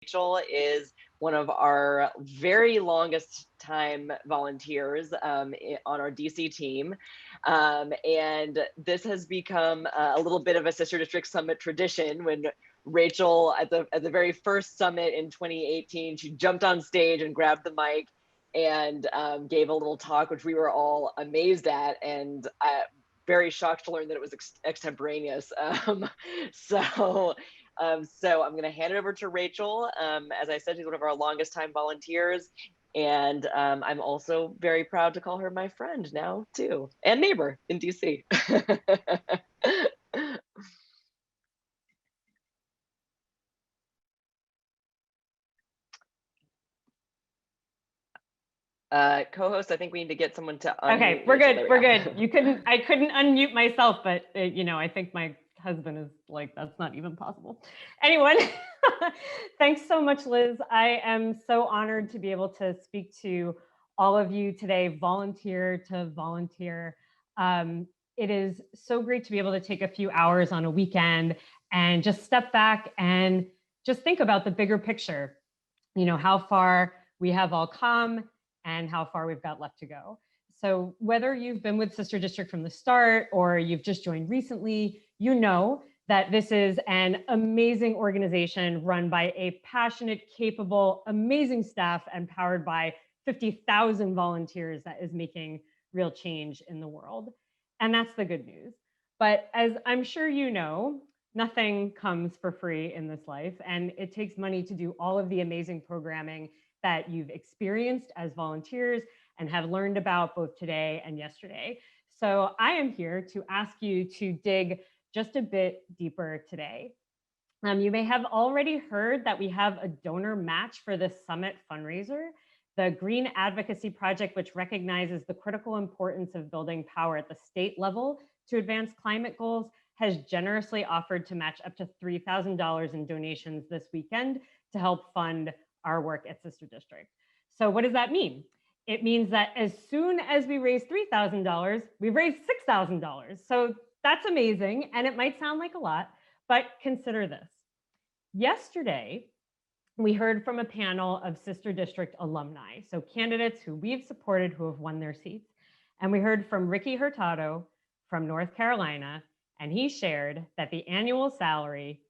Rachel is one of our very longest time volunteers on our DC team. And this has become a little bit of a Sister District Summit tradition. When Rachel, at the very first summit in 2018, she jumped on stage and grabbed the mic and gave a little talk, which we were all amazed at, and very shocked to learn that it was extemporaneous. So I'm going to hand it over to Rachel. As I said, she's one of our longest time volunteers. And I'm also very proud to call her my friend now, too, and neighbor in DC. Co-host, I think we need to get someone to unmute. Okay, we're good. We're good. I couldn't unmute myself, but I think my husband is like, that's not even possible. Anyone, thanks so much, Liz. I am so honored to be able to speak to all of you today, volunteer to volunteer. It is so great to be able to take a few hours on a weekend and just step back and just think about the bigger picture, how far we have all come and how far we've got left to go. So whether you've been with Sister District from the start or you've just joined recently, you know that this is an amazing organization run by a passionate, capable, amazing staff and powered by 50,000 volunteers that is making real change in the world. And that's the good news. But as I'm sure you know, nothing comes for free in this life, and it takes money to do all of the amazing programming that you've experienced as volunteers and have learned about both today and yesterday. So I am here to ask you to dig just a bit deeper today. You may have already heard that we have a donor match for this summit fundraiser. The Green Advocacy Project, which recognizes the critical importance of building power at the state level to advance climate goals, has generously offered to match up to $3,000 in donations this weekend to help fund our work at Sister District. So what does that mean? It means that as soon as we raise $3,000, we've raised $6,000. So that's amazing. And it might sound like a lot, but consider this. Yesterday, we heard from a panel of Sister District alumni, so candidates who we've supported who have won their seats. And we heard from Ricky Hurtado from North Carolina, and he shared that the annual salary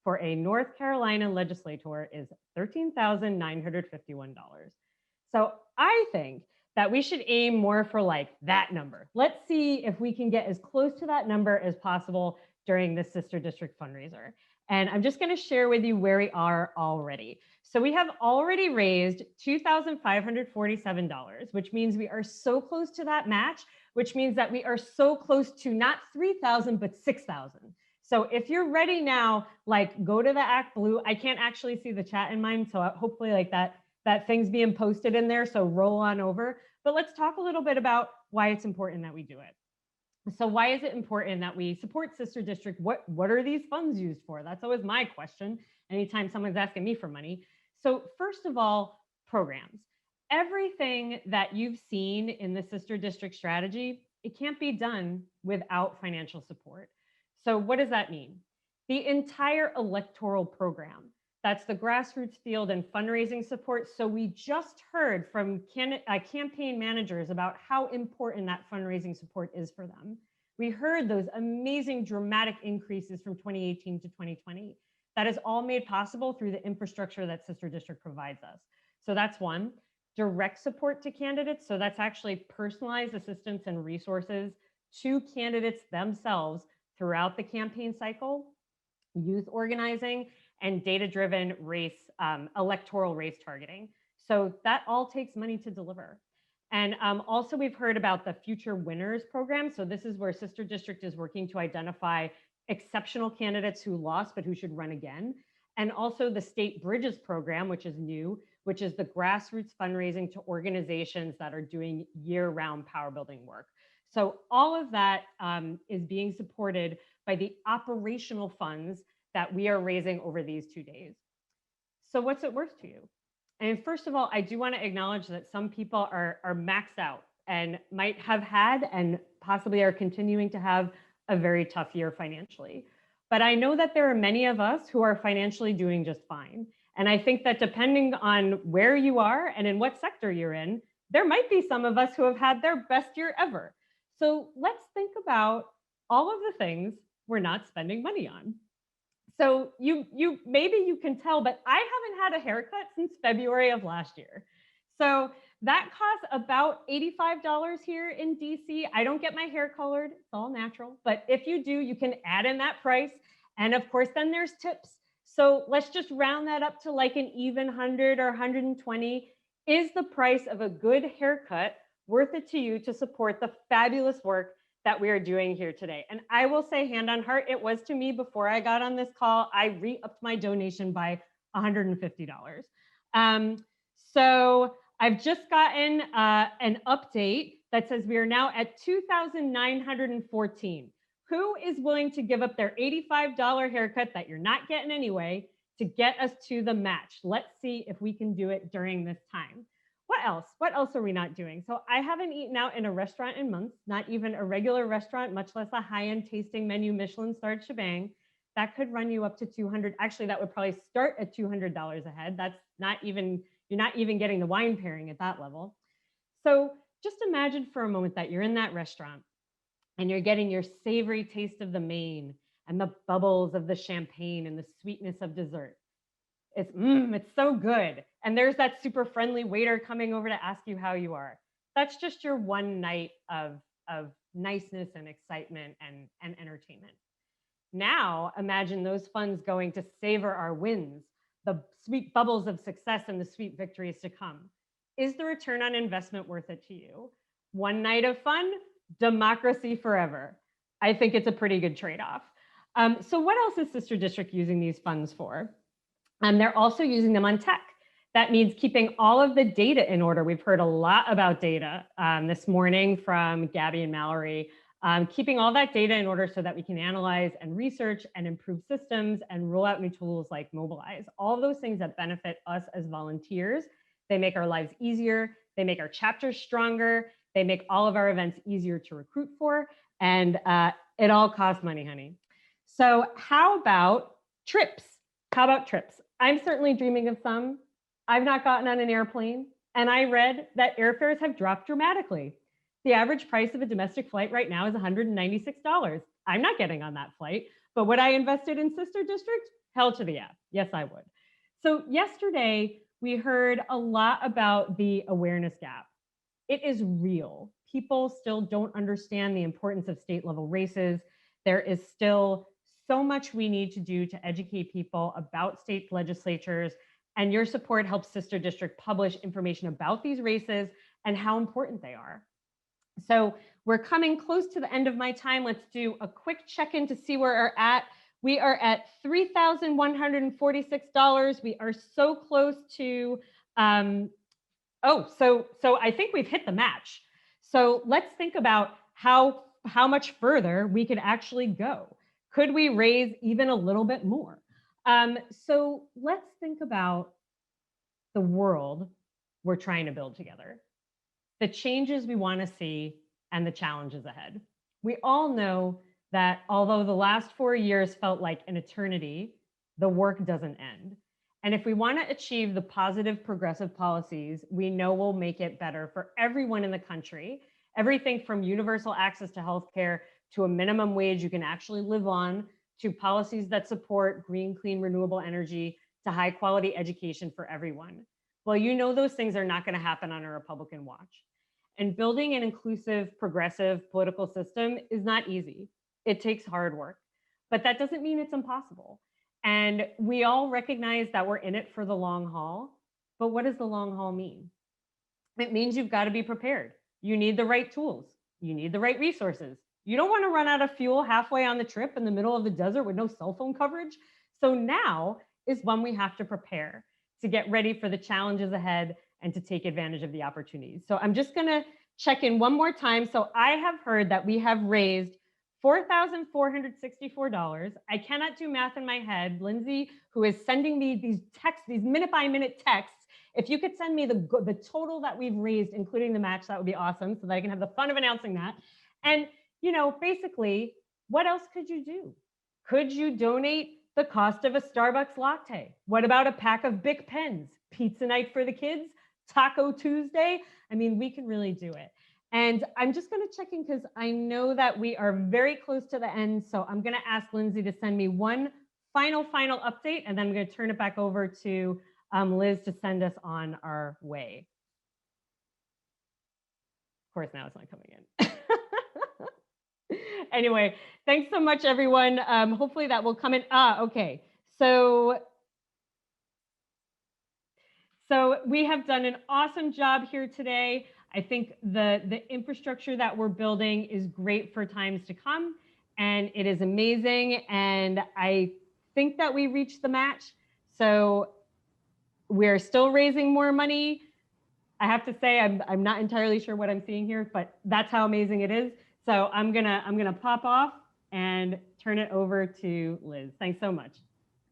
for a North Carolina legislator is $13,951. So I think that we should aim more for like that number. Let's see if we can get as close to that number as possible during the Sister District fundraiser. And I'm just going to share with you where we are already. So we have already raised $2,547, which means we are so close to that match, which means that we are so close to not 3,000, but 6,000. So if you're ready now, like go to the Act Blue. I can't actually see the chat in mine, so hopefully like that thing's being posted in there, so roll on over. But let's talk a little bit about why it's important that we do it. So why is it important that we support Sister District? What are these funds used for? That's always my question anytime someone's asking me for money. So first of all, programs. Everything that you've seen in the Sister District strategy, it can't be done without financial support. So what does that mean? The entire electoral program. That's the grassroots field and fundraising support. So we just heard from campaign managers about how important that fundraising support is for them. We heard those amazing dramatic increases from 2018 to 2020. That is all made possible through the infrastructure that Sister District provides us. So that's one. Direct support to candidates. So that's actually personalized assistance and resources to candidates themselves throughout the campaign cycle, youth organizing, and data-driven electoral race targeting. So that all takes money to deliver. And also we've heard about the Future Winners program. So this is where Sister District is working to identify exceptional candidates who lost but who should run again. And also the State Bridges program, which is new, which is the grassroots fundraising to organizations that are doing year-round power building work. So all of that is being supported by the operational funds that we are raising over these 2 days. So what's it worth to you? And first of all, I do want to acknowledge that some people are maxed out and might have had and possibly are continuing to have a very tough year financially. but I know that there are many of us who are financially doing just fine. And I think that depending on where you are and in what sector you're in, there might be some of us who have had their best year ever. So let's think about all of the things we're not spending money on. So you maybe you can tell, but I haven't had a haircut since February of last year. So that costs about $85 here in DC. I don't get my hair colored, it's all natural. But if you do, you can add in that price. And of course, then there's tips. So let's just round that up to like an even 100 or 120. Is the price of a good haircut worth it to you to support the fabulous work that we are doing here today? And I will say, hand on heart, it was to me before I got on this call. I re-upped my donation by $150. So I've just gotten an update that says we are now at 2,914. Who is willing to give up their $85 haircut that you're not getting anyway to get us to the match? Let's see if we can do it during this time. What else? What else are we not doing? So I haven't eaten out in a restaurant in months, not even a regular restaurant, much less a high-end tasting menu, Michelin-starred shebang. That could run you up to 200. Actually, that would probably start at $200 a head. That's not even, you're not even getting the wine pairing at that level. So just imagine for a moment that you're in that restaurant and you're getting your savory taste of the main and the bubbles of the champagne and the sweetness of dessert. It's so good. And there's that super friendly waiter coming over to ask you how you are. That's just your one night of niceness and excitement and entertainment. Now imagine those funds going to savor our wins, the sweet bubbles of success and the sweet victories to come. Is the return on investment worth it to you? One night of fun, democracy forever. I think it's a pretty good trade-off. So what else is Sister District using these funds for? They're also using them on tech. That means keeping all of the data in order. We've heard a lot about data this morning from Gabby and Mallory. Keeping all that data in order so that we can analyze and research and improve systems and roll out new tools like Mobilize. All of those things that benefit us as volunteers. They make our lives easier. They make our chapters stronger. They make all of our events easier to recruit for. And it all costs money, honey. So how about trips? How about trips? I'm certainly dreaming of some. I've not gotten on an airplane, and I read that airfares have dropped dramatically. The average price of a domestic flight right now is $196. I'm not getting on that flight, but would I invested in Sister District? Hell to the yeah. Yes, I would. So yesterday, we heard a lot about the awareness gap. It is real. People still don't understand the importance of state level races. There is still so much we need to do to educate people about state legislatures, and your support helps Sister District publish information about these races and how important they are. So we're coming close to the end of my time. Let's do a quick check-in to see where we're at. We are at $3,146. We are so close to, so I think we've hit the match. So let's think about how much further we could actually go. Could we raise even a little bit more? So let's think about the world we're trying to build together, the changes we want to see, and the challenges ahead. We all know that although the last 4 years felt like an eternity, the work doesn't end. And if we want to achieve the positive progressive policies we know will make it better for everyone in the country, everything from universal access to healthcare to a minimum wage you can actually live on, to policies that support green, clean, renewable energy, to high quality education for everyone. Well, you know those things are not going to happen on a Republican watch. And building an inclusive, progressive political system is not easy. It takes hard work, but that doesn't mean it's impossible. And we all recognize that we're in it for the long haul, but what does the long haul mean? It means you've got to be prepared. You need the right tools. You need the right resources. You don't want to run out of fuel halfway on the trip in the middle of the desert with no cell phone coverage. So now is when we have to prepare to get ready for the challenges ahead and to take advantage of the opportunities. So I'm just going to check in one more time. So I have heard that we have raised $4,464. I cannot do math in my head. Lindsay, who is sending me these texts, these minute by minute texts, if you could send me the total that we've raised, including the match, that would be awesome, so that I can have the fun of announcing that. And, you know, basically, what else could you do? Could you donate the cost of a Starbucks latte? What about a pack of Bic pens? Pizza night for the kids? Taco Tuesday? I mean, we can really do it. And I'm just going to check in because I know that we are very close to the end. So I'm going to ask Lindsay to send me one final update, and then I'm going to turn it back over to Liz to send us on our way. Of course, now it's not coming in. Anyway, thanks so much, everyone. Hopefully that will come in. Okay. So we have done an awesome job here today. I think the infrastructure that we're building is great for times to come, and it is amazing. And I think that we reached the match. So we're still raising more money. I have to say, I'm not entirely sure what I'm seeing here, but that's how amazing it is. So I'm gonna pop off and turn it over to Liz. Thanks so much.